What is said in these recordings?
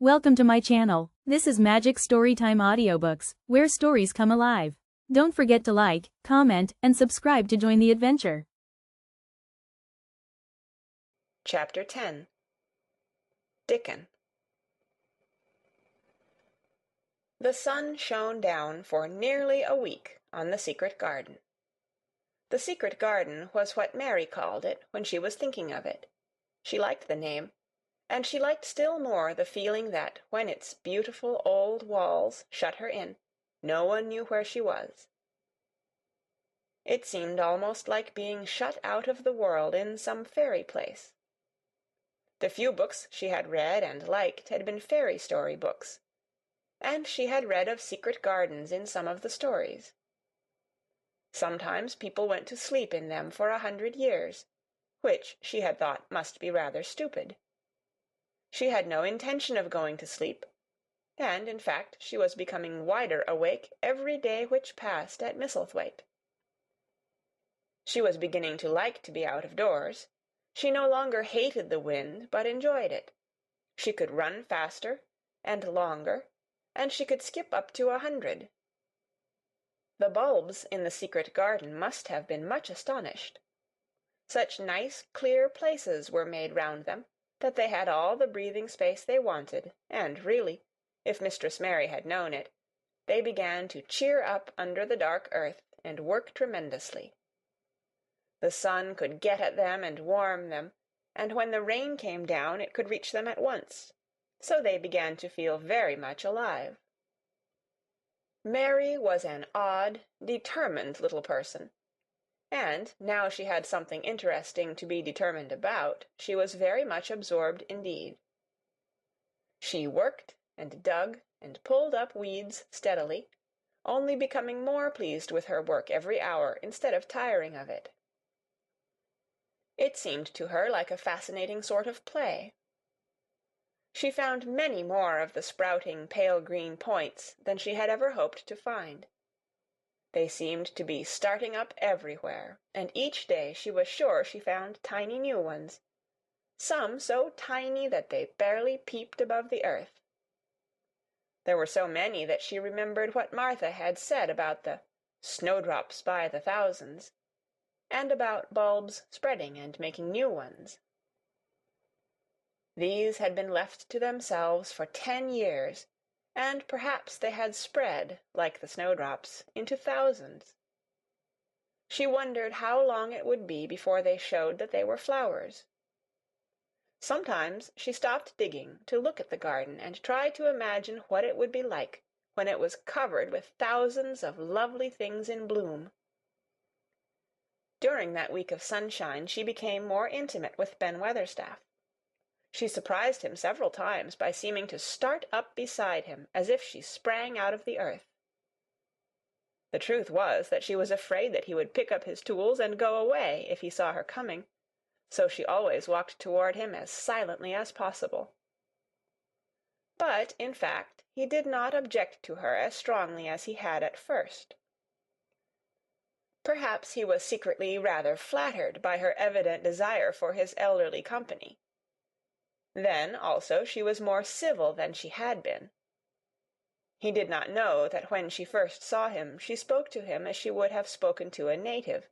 Welcome to my channel. This is Magic Storytime Audiobooks, where stories come alive. Don't forget to like, comment, and subscribe to join the adventure. Chapter 10. Dickon. The sun shone down for nearly a week on the secret garden. The secret garden was what Mary called it when she was thinking of it. She liked the name, and she liked still more the feeling that when its beautiful old walls shut her in, no one knew where she was. It seemed almost like being shut out of the world in some fairy place. The few books she had read and liked had been fairy story books, and she had read of secret gardens in some of the stories. Sometimes people went to sleep in them for 100 years, which she had thought must be rather stupid. She had no intention of going to sleep, and, in fact, she was becoming wider awake every day which passed at Misselthwaite. She was beginning to like to be out of doors. She no longer hated the wind, but enjoyed it. She could run faster and longer, and she could skip up to 100. The bulbs in the secret garden must have been much astonished. Such nice, clear places were made round them, that they had all the breathing space they wanted, and really, if Mistress Mary had known it, they began to cheer up under the dark earth and work tremendously. The sun could get at them and warm them, and when the rain came down it could reach them at once, so they began to feel very much alive. Mary was an odd, determined little person, and, now she had something interesting to be determined about, she was very much absorbed indeed. She worked and dug and pulled up weeds steadily, only becoming more pleased with her work every hour instead of tiring of it. It seemed to her like a fascinating sort of play. She found many more of the sprouting pale green points than she had ever hoped to find. They seemed to be starting up everywhere, and each day she was sure she found tiny new ones, some so tiny that they barely peeped above the earth. There were so many that she remembered what Martha had said about the snowdrops by the thousands, and about bulbs spreading and making new ones. These had been left to themselves for 10 years, and perhaps they had spread, like the snowdrops, into thousands. She wondered how long it would be before they showed that they were flowers. Sometimes she stopped digging to look at the garden and try to imagine what it would be like when it was covered with thousands of lovely things in bloom. During that week of sunshine she became more intimate with Ben Wetherstaff. She surprised him several times by seeming to start up beside him as if she sprang out of the earth. The truth was that she was afraid that he would pick up his tools and go away if he saw her coming, so she always walked toward him as silently as possible. But, in fact, he did not object to her as strongly as he had at first. Perhaps he was secretly rather flattered by her evident desire for his elderly company. Then, also, she was more civil than she had been. He did not know that when she first saw him she spoke to him as she would have spoken to a native,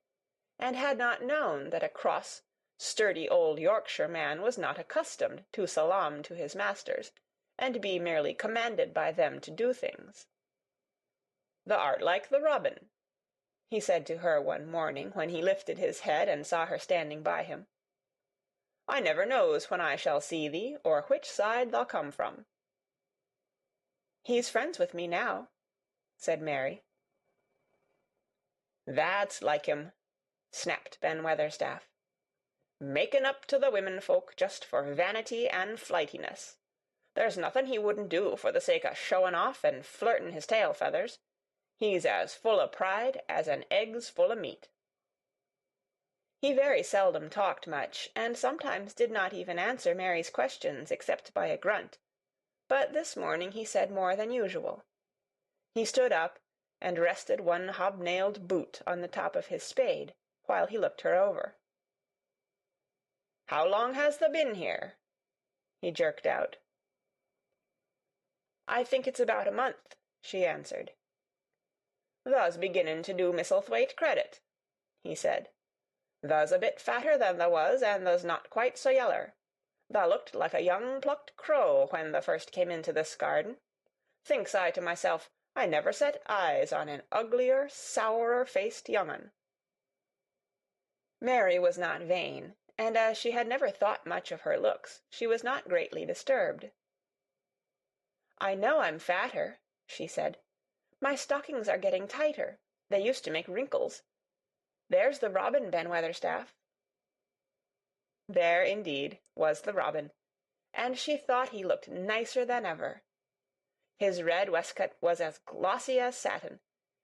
and had not known that a cross, sturdy old Yorkshire man was not accustomed to salaam to his masters, and be merely commanded by them to do things. "Thou art like the robin," he said to her one morning when he lifted his head and saw her standing by him. "I never knows when I shall see thee, or which side thou come from." "He's friends with me now," said Mary. "That's like him," snapped Ben Wetherstaff. "Making up to the women folk just for vanity and flightiness. There's nothing he wouldn't do for the sake of showing off and flirting his tail feathers. He's as full of pride as an egg's full of meat." He very seldom talked much, and sometimes did not even answer Mary's questions except by a grunt, but this morning he said more than usual. He stood up and rested one hobnailed boot on the top of his spade, while he looked her over. "How long has thou been here?" he jerked out. "I think it's about a month," she answered. "Tha's beginnin' to do Misselthwaite credit," he said. "Tha's a bit fatter than tha was, and tha's not quite so yeller. Tha looked like a young plucked crow when tha first came into this garden. Thinks I to myself, I never set eyes on an uglier, sourer-faced young un." Mary was not vain, and as she had never thought much of her looks, she was not greatly disturbed. "I know I'm fatter," she said. "My stockings are getting tighter. They used to make wrinkles. There's the robin, Ben Wetherstaff." There, indeed, was the robin, and she thought he looked nicer than ever. His red waistcoat was as glossy as satin,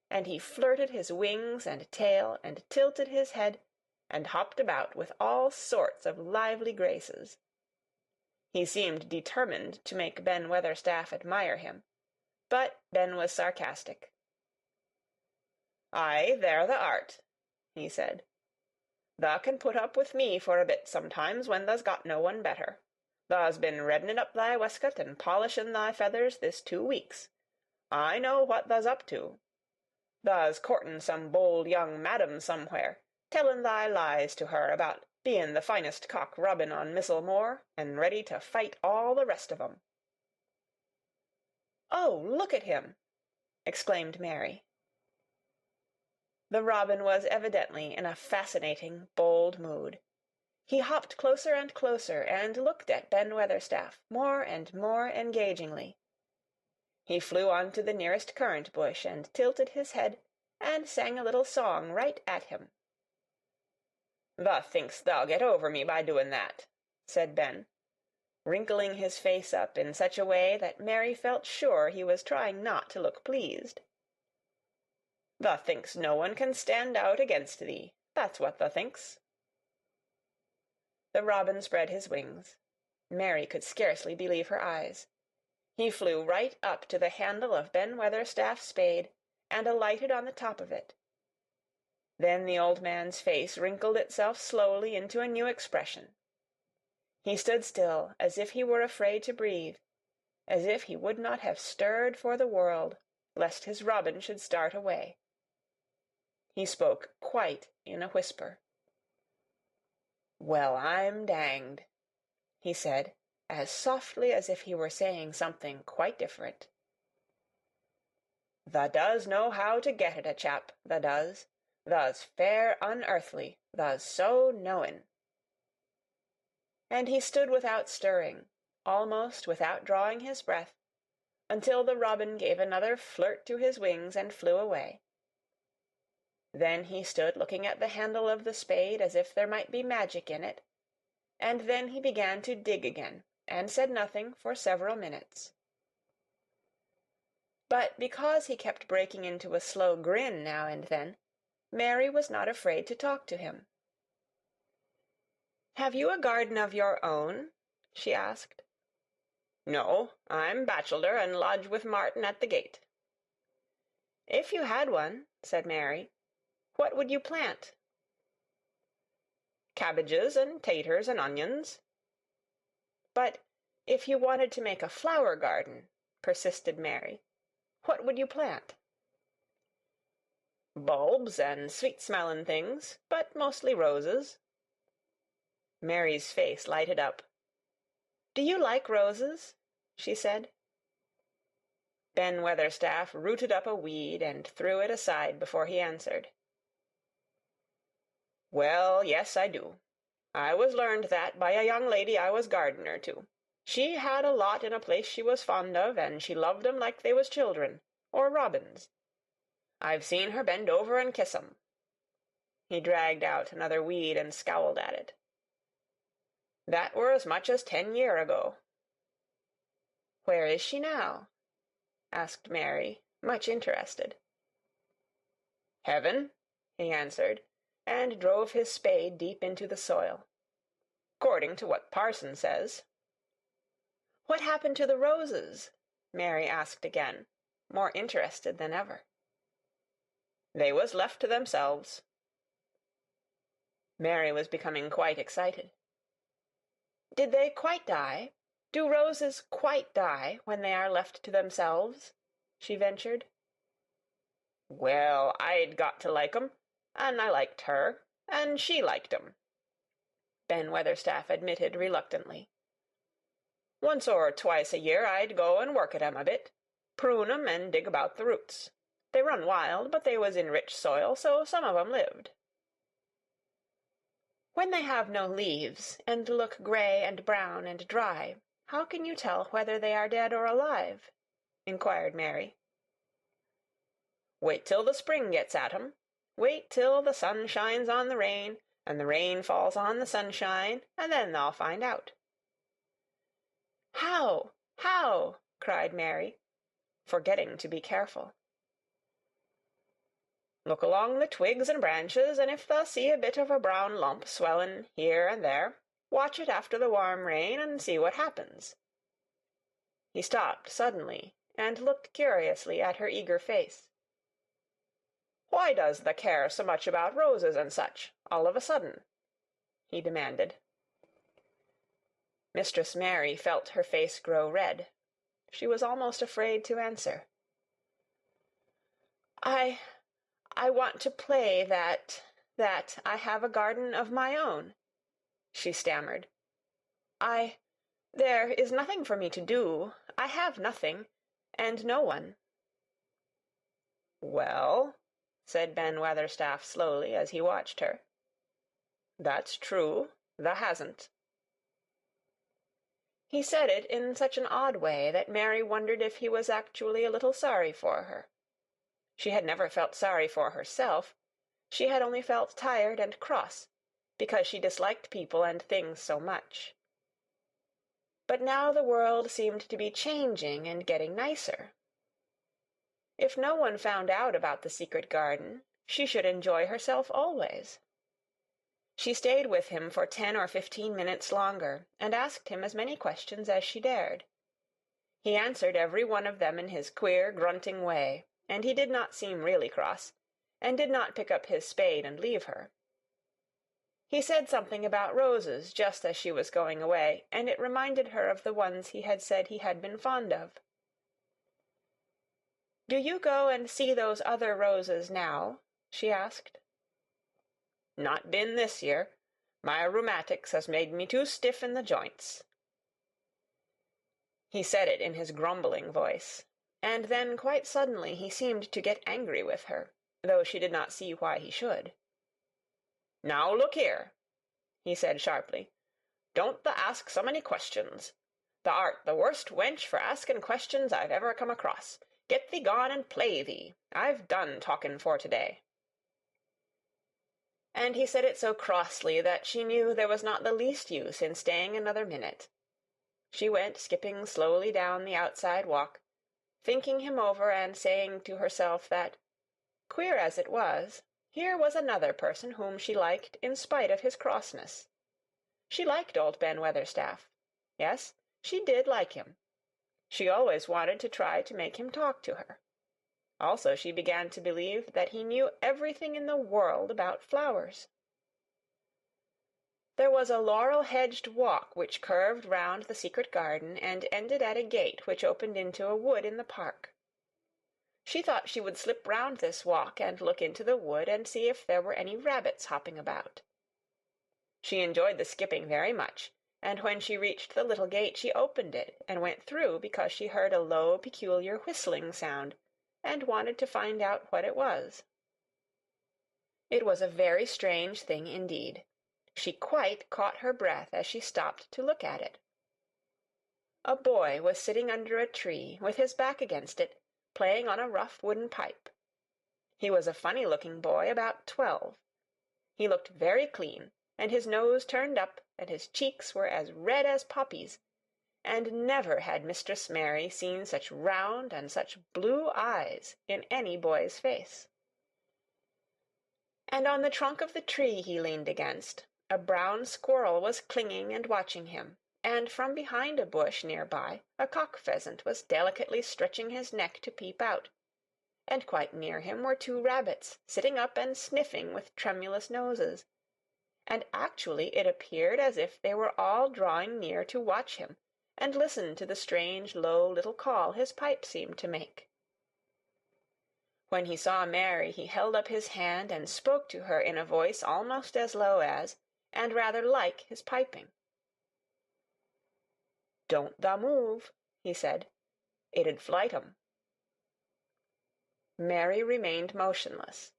and he flirted his wings and tail and tilted his head and hopped about with all sorts of lively graces. He seemed determined to make Ben Wetherstaff admire him, but Ben was sarcastic. "Aye, there tha art," he said. "Tha can put up with me for a bit sometimes when tha's got no one better. Tha's been reddening up thy waistcoat and polishing thy feathers this 2 weeks. I know what tha's up to. Tha's courting some bold young madam somewhere, telling thy lies to her about being the finest cock robin on Missel Moor, and ready to fight all the rest of 'em." "Oh, look at him!" exclaimed Mary. The robin was evidently in a fascinating, bold mood. He hopped closer and closer, and looked at Ben Wetherstaff more and more engagingly. He flew on to the nearest currant bush, and tilted his head, and sang a little song right at him. "Tha thinks tha'll get over me by doing that," said Ben, wrinkling his face up in such a way that Mary felt sure he was trying not to look pleased. "Tha thinks no one can stand out against thee, that's what tha thinks." The robin spread his wings. Mary could scarcely believe her eyes. He flew right up to the handle of Ben Wetherstaff's spade, and alighted on the top of it. Then the old man's face wrinkled itself slowly into a new expression. He stood still, as if he were afraid to breathe, as if he would not have stirred for the world, lest his robin should start away. He spoke quite in a whisper. "Well, I'm danged," he said, as softly as if he were saying something quite different. "Tha does know how to get at a chap, tha does. Tha's fair unearthly, tha's so knowin'." And he stood without stirring, almost without drawing his breath, until the robin gave another flirt to his wings and flew away. Then he stood looking at the handle of the spade as if there might be magic in it, and then he began to dig again, and said nothing for several minutes. But because he kept breaking into a slow grin now and then, Mary was not afraid to talk to him. "Have you a garden of your own?" she asked. "No, I'm bachelor, and lodge with Martin at the gate." "If you had one," said Mary, "what would you plant?" "Cabbages and taters and onions." "But if you wanted to make a flower garden," persisted Mary, "what would you plant?" "Bulbs and sweet-smellin' things, but mostly roses." Mary's face lighted up. "Do you like roses?" she said. Ben Wetherstaff rooted up a weed and threw it aside before he answered. "Well, yes, I do. I was learned that by a young lady I was gardener to. She had a lot in a place she was fond of, and she loved 'em like they was children, or robins. I've seen her bend over and kiss 'em." He dragged out another weed and scowled at it. "That were as much as 10 year ago." "Where is she now?" asked Mary, much interested. "Heaven," he answered, and drove his spade deep into the soil. "'Cording to what parson says." "What happened to the roses?" Mary asked again, more interested than ever. "They was left to themselves." Mary was becoming quite excited. "Did they quite die? "Do roses quite die when they are left to themselves?" she ventured. "Well, I'd got to like 'em, and I liked her, and she liked 'em," Ben Wetherstaff admitted reluctantly. "Once or twice a year I'd go and work at 'em a bit, prune 'em and dig about the roots. They run wild, but they was in rich soil, so some of 'em lived." "When they have no leaves, and look gray and brown and dry, how can you tell whether they are dead or alive?" inquired Mary. "Wait till the spring gets at 'em. Wait till the sun shines on the rain, and the rain falls on the sunshine, and then they'll find out." "How? How?" cried Mary, forgetting to be careful. "Look along the twigs and branches, and if thou see a bit of a brown lump swellin' here and there, watch it after the warm rain, and see what happens." He stopped suddenly, and looked curiously at her eager face. "Why does thou care so much about roses and such, all of a sudden?" he demanded. Mistress Mary felt her face grow red. She was almost afraid to answer. I want to play that I have a garden of my own," she stammered. There is nothing for me to do. I have nothing, and no one." "Well," said Ben Wetherstaff slowly, as he watched her, "that's true, thou hasn't." He said it in such an odd way that Mary wondered if he was actually a little sorry for her. She had never felt sorry for herself. She had only felt tired and cross, because she disliked people and things so much. But now the world seemed to be changing and getting nicer. If no one found out about the secret garden, she should enjoy herself always. She stayed with him for 10 or 15 minutes longer, and asked him as many questions as she dared. He answered every one of them in his queer, grunting way, and he did not seem really cross, and did not pick up his spade and leave her. He said something about roses just as she was going away, and it reminded her of the ones he had said he had been fond of. "Do you go and see those other roses now?" she asked. "Not been this year. My rheumatics has made me too stiff in the joints." He said it in his grumbling voice, and then quite suddenly he seemed to get angry with her, though she did not see why he should. "Now look here," he said sharply, "don't thou ask so many questions. Thou art the worst wench for asking questions I've ever come across. Get thee gone and play thee. I've done talking for to-day." And he said it so crossly that she knew there was not the least use in staying another minute. She went skipping slowly down the outside walk, thinking him over and saying to herself that, queer as it was, here was another person whom she liked in spite of his crossness. She liked old Ben Wetherstaff. Yes, she did like him. She always wanted to try to make him talk to her. Also, she began to believe that he knew everything in the world about flowers. There was a laurel-hedged walk which curved round the secret garden and ended at a gate which opened into a wood in the park. She thought she would slip round this walk and look into the wood and see if there were any rabbits hopping about. She enjoyed the skipping very much, and when she reached the little gate she opened it and went through because she heard a low, peculiar whistling sound, and wanted to find out what it was. It was a very strange thing indeed. She quite caught her breath as she stopped to look at it. A boy was sitting under a tree, with his back against it, playing on a rough wooden pipe. He was a funny-looking boy, about 12. He looked very clean, and his nose turned up, and his cheeks were as red as poppies, and never had Mistress Mary seen such round and such blue eyes in any boy's face. And on the trunk of the tree he leaned against, a brown squirrel was clinging and watching him, and from behind a bush near by a cock-pheasant was delicately stretching his neck to peep out, and quite near him were 2 rabbits, sitting up and sniffing with tremulous noses, and actually it appeared as if they were all drawing near to watch him, and listened to the strange low little call his pipe seemed to make. When he saw Mary, he held up his hand and spoke to her in a voice almost as low as, and rather like, his piping. "Don't thou move," he said. "It 'ud flight 'em." Mary remained motionless.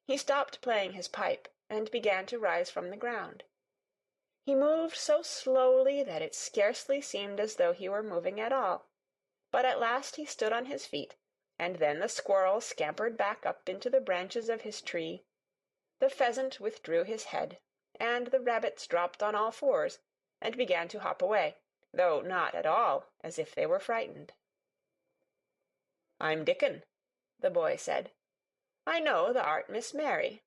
He stopped playing his pipe, and began to rise from the ground. He moved so slowly that it scarcely seemed as though he were moving at all, but at last he stood on his feet, and then the squirrel scampered back up into the branches of his tree, the pheasant withdrew his head, and the rabbits dropped on all fours, and began to hop away, though not at all as if they were frightened. "I'm Dickon," the boy said. "I know thou art Miss Mary."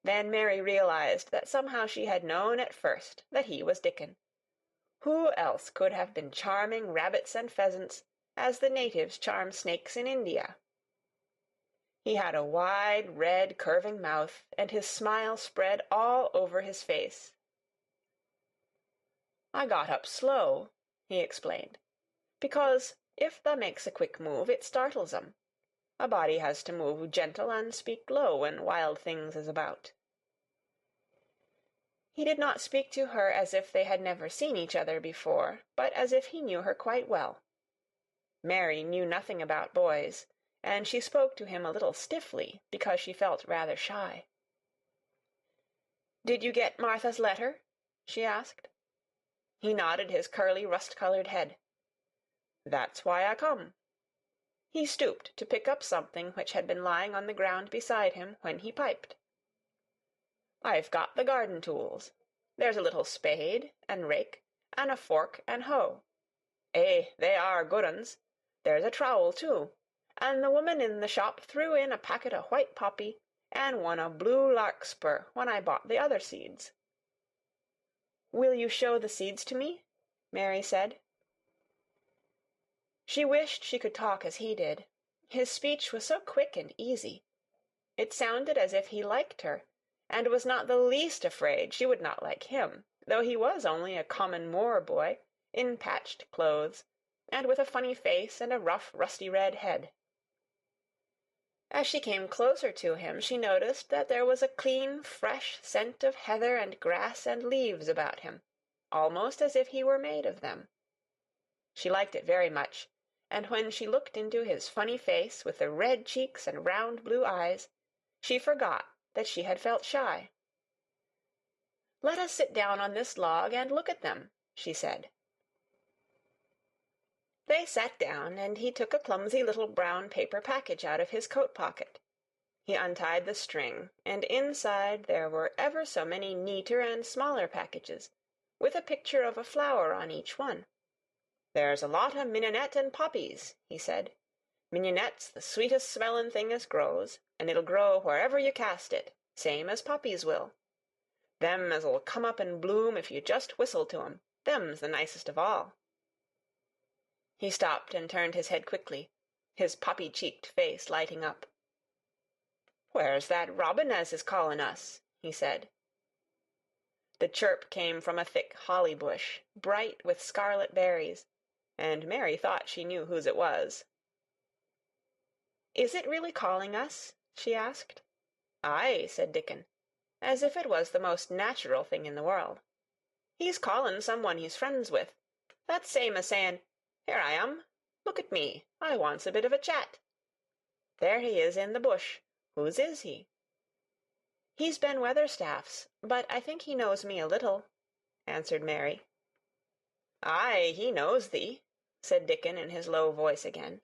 Then Mary realized that somehow she had known at first that he was Dickon. Who else could have been charming rabbits and pheasants, as the natives charm snakes in India? He had a wide, red, curving mouth, and his smile spread all over his face. "I got up slow," he explained, "because if thou makes a quick move, it startles 'em. A body has to move gentle and speak low when wild things is about." He did not speak to her as if they had never seen each other before, but as if he knew her quite well. Mary knew nothing about boys, and she spoke to him a little stiffly because she felt rather shy. "Did you get Martha's letter?" she asked. He nodded his curly, rust-colored head. "That's why I come." He stooped to pick up something which had been lying on the ground beside him when he piped. "I've got the garden tools. There's a little spade, and rake, and a fork and hoe. Eh, they are good uns. There's a trowel, too, and the woman in the shop threw in a packet of white poppy, and one of blue larkspur when I bought the other seeds." "Will you show the seeds to me?" Mary said. She wished she could talk as he did. His speech was so quick and easy. It sounded as if he liked her, and was not the least afraid she would not like him, though he was only a common Moor boy, in patched clothes, and with a funny face and a rough, rusty-red head. As she came closer to him, she noticed that there was a clean, fresh scent of heather and grass and leaves about him, almost as if he were made of them. She liked it very much, and when she looked into his funny face with the red cheeks and round blue eyes, she forgot that she had felt shy. "Let us sit down on this log and look at them," she said. They sat down, and he took a clumsy little brown paper package out of his coat pocket. He untied the string, and inside there were ever so many neater and smaller packages, with a picture of a flower on each one. "There's a lot of mignonette and poppies," he said. "Mignonette's the sweetest smellin' thing as grows, and it'll grow wherever you cast it, same as poppies will. Them as'll come up and bloom if you just whistle to 'em, them's the nicest of all." He stopped and turned his head quickly, his poppy-cheeked face lighting up. "Where's that robin as is callin' us?" he said. The chirp came from a thick holly bush, bright with scarlet berries, and Mary thought she knew whose it was. "Is it really calling us?" she asked. "Aye," said Dickon, as if it was the most natural thing in the world. "He's callin' some one he's friends with. That's same as sayin', 'Here I am. Look at me. I wants a bit of a chat.' There he is in the bush. Whose is he?" "He's Ben Wetherstaff's, but I think he knows me a little," answered Mary. "Aye, he knows thee," said Dickon in his low voice again.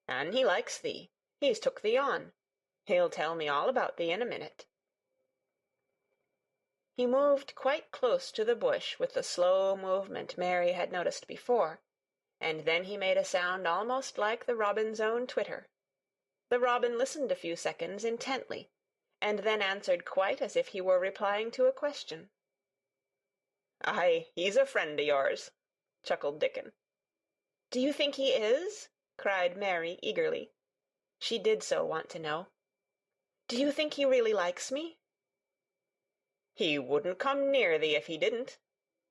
"An' he likes thee. He's took thee on. He'll tell me all about thee in a minute." He moved quite close to the bush with the slow movement Mary had noticed before, and then he made a sound almost like the robin's own twitter. The robin listened a few seconds intently, and then answered quite as if he were replying to a question. "Aye, he's a friend of yours," chuckled Dickon. "Do you think he is?" cried Mary eagerly. She did so want to know. "Do you think he really likes me?" "He wouldn't come near thee if he didn't,"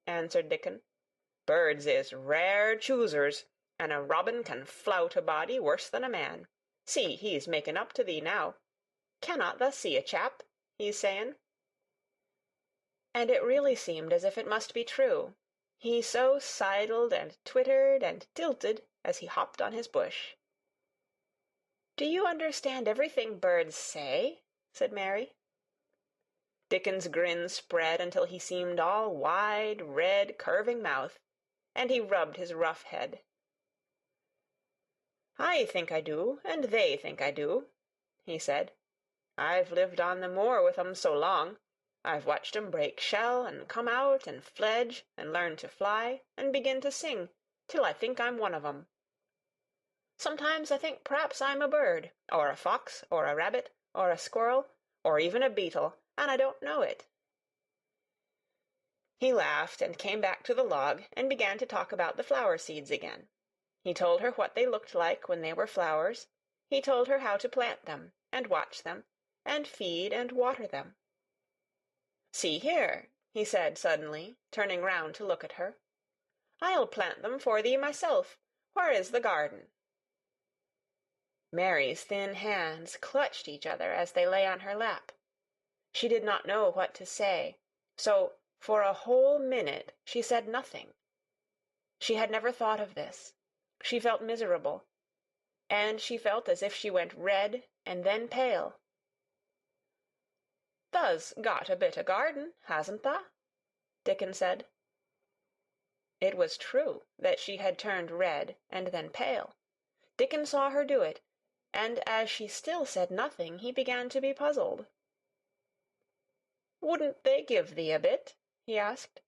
answered Dickon. Birds is rare choosers, and a robin can flout a body worse than a man. See, he's making up to thee now. Cannot thou see a chap? He's saying." And it really seemed as if it must be true. He so sidled and twittered and tilted as he hopped on his bush. "Do you understand everything birds say?" said Mary. Dickon's grin spread until he seemed all wide, red, curving mouth, and he rubbed his rough head. "I think I do, and they think I do," he said. "I've lived on the moor with 'em so long. I've watched 'em break shell, and come out, and fledge, and learn to fly, and begin to sing, till I think I'm one of 'em. Sometimes I think p'raps I'm a bird, or a fox, or a rabbit, or a squirrel, or even a beetle, and I don't know it." He laughed and came back to the log and began to talk about the flower seeds again. He told her what they looked like when they were flowers. He told her how to plant them, and watch them, and feed and water them. "See here," he said suddenly, turning round to look at her. "I'll plant them for thee myself. Where is the garden?" Mary's thin hands clutched each other as they lay on her lap. She did not know what to say, so for a whole minute she said nothing. She had never thought of this. She felt miserable, and she felt as if she went red and then pale. "Tha's got a bit o' garden, hasn't tha?" Dickon said. It was true that she had turned red and then pale. Dickon saw her do it, and as she still said nothing, he began to be puzzled. "Wouldn't they give thee a bit?" he asked.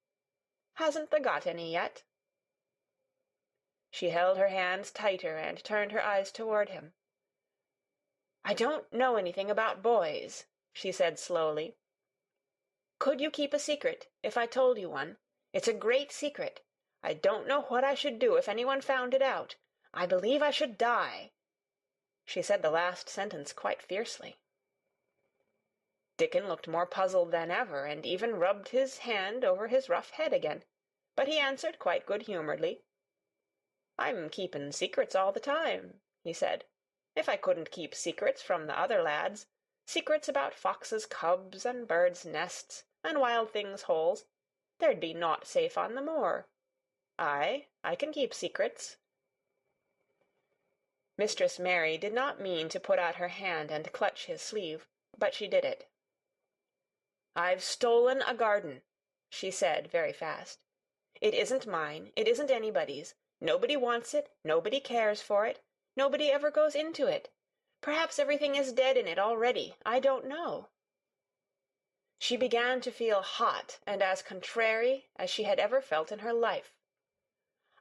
"Hasn't tha got any yet?" She held her hands tighter and turned her eyes toward him. "I don't know anything about boys," she said slowly. "Could you keep a secret, if I told you one? It's a great secret. I don't know what I should do if anyone found it out. I believe I should die." She said the last sentence quite fiercely. Dickon looked more puzzled than ever, and even rubbed his hand over his rough head again, but he answered quite good-humoredly. "I'm keepin' secrets all the time," he said. "If I couldn't keep secrets from the other lads, secrets about foxes' cubs and birds' nests and wild things' holes, there'd be nought safe on the moor. I can keep secrets." Mistress Mary did not mean to put out her hand and clutch his sleeve, but she did it. "I've stolen a garden," she said very fast. "It isn't mine, it isn't anybody's. Nobody wants it, nobody cares for it, nobody ever goes into it. Perhaps everything is dead in it already, I don't know." She began to feel hot and as contrary as she had ever felt in her life.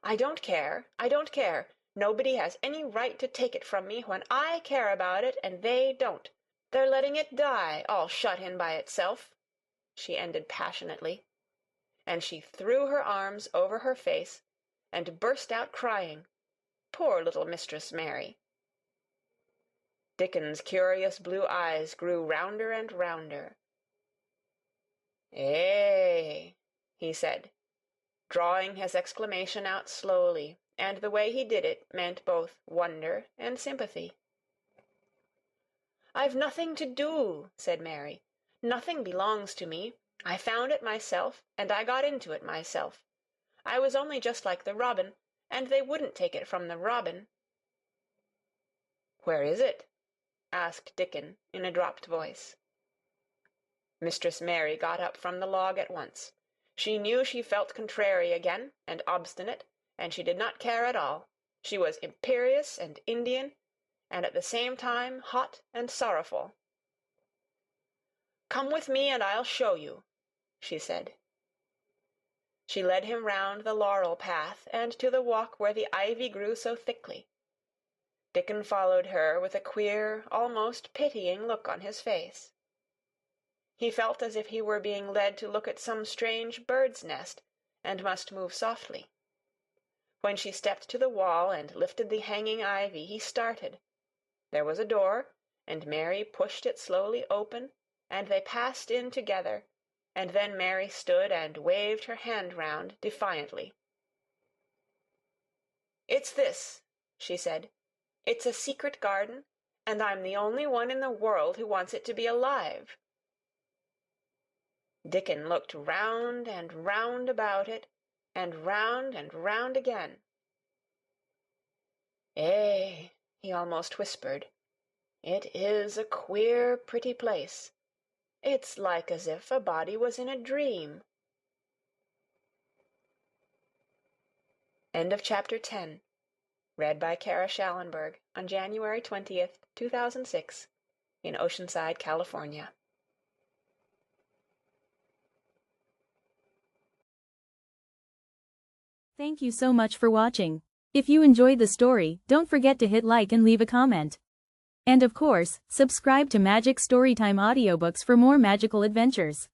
"I don't care, I don't care. Nobody has any right to take it from me when I care about it and they don't. They're letting it die, all shut in by itself," she ended passionately, and she threw her arms over her face and burst out crying. Poor little Mistress Mary! Dickon's curious blue eyes grew rounder and rounder. "Eh," he said, drawing his exclamation out slowly, and the way he did it meant both wonder and sympathy. "I've nothing to do," said Mary. "Nothing belongs to me. I found it myself, and I got into it myself. I was only just like the robin, and they wouldn't take it from the robin." "Where is it?" asked Dickon in a dropped voice. Mistress Mary got up from the log at once. She knew she felt contrary again, and obstinate, and she did not care at all. She was imperious and Indian, and at the same time hot and sorrowful. "Come with me and I'll show you," she said. She led him round the laurel path and to the walk where the ivy grew so thickly. Dickon followed her with a queer, almost pitying look on his face. He felt as if he were being led to look at some strange bird's nest, and must move softly. When she stepped to the wall and lifted the hanging ivy, he started. There was a door, and Mary pushed it slowly open, and they passed in together, and then Mary stood and waved her hand round defiantly. "It's this," she said. "It's a secret garden, and I'm the only one in the world who wants it to be alive." Dickon looked round and round about it, and round again. "Eh," he almost whispered, "it is a queer, pretty place. It's like as if a body was in a dream." End of chapter 10. Read by Kara Schallenberg on January 20th, 2006, in Oceanside, California. Thank you so much for watching. If you enjoyed the story, don't forget to hit like and leave a comment. And of course, subscribe to Magic Storytime Audiobooks for more magical adventures.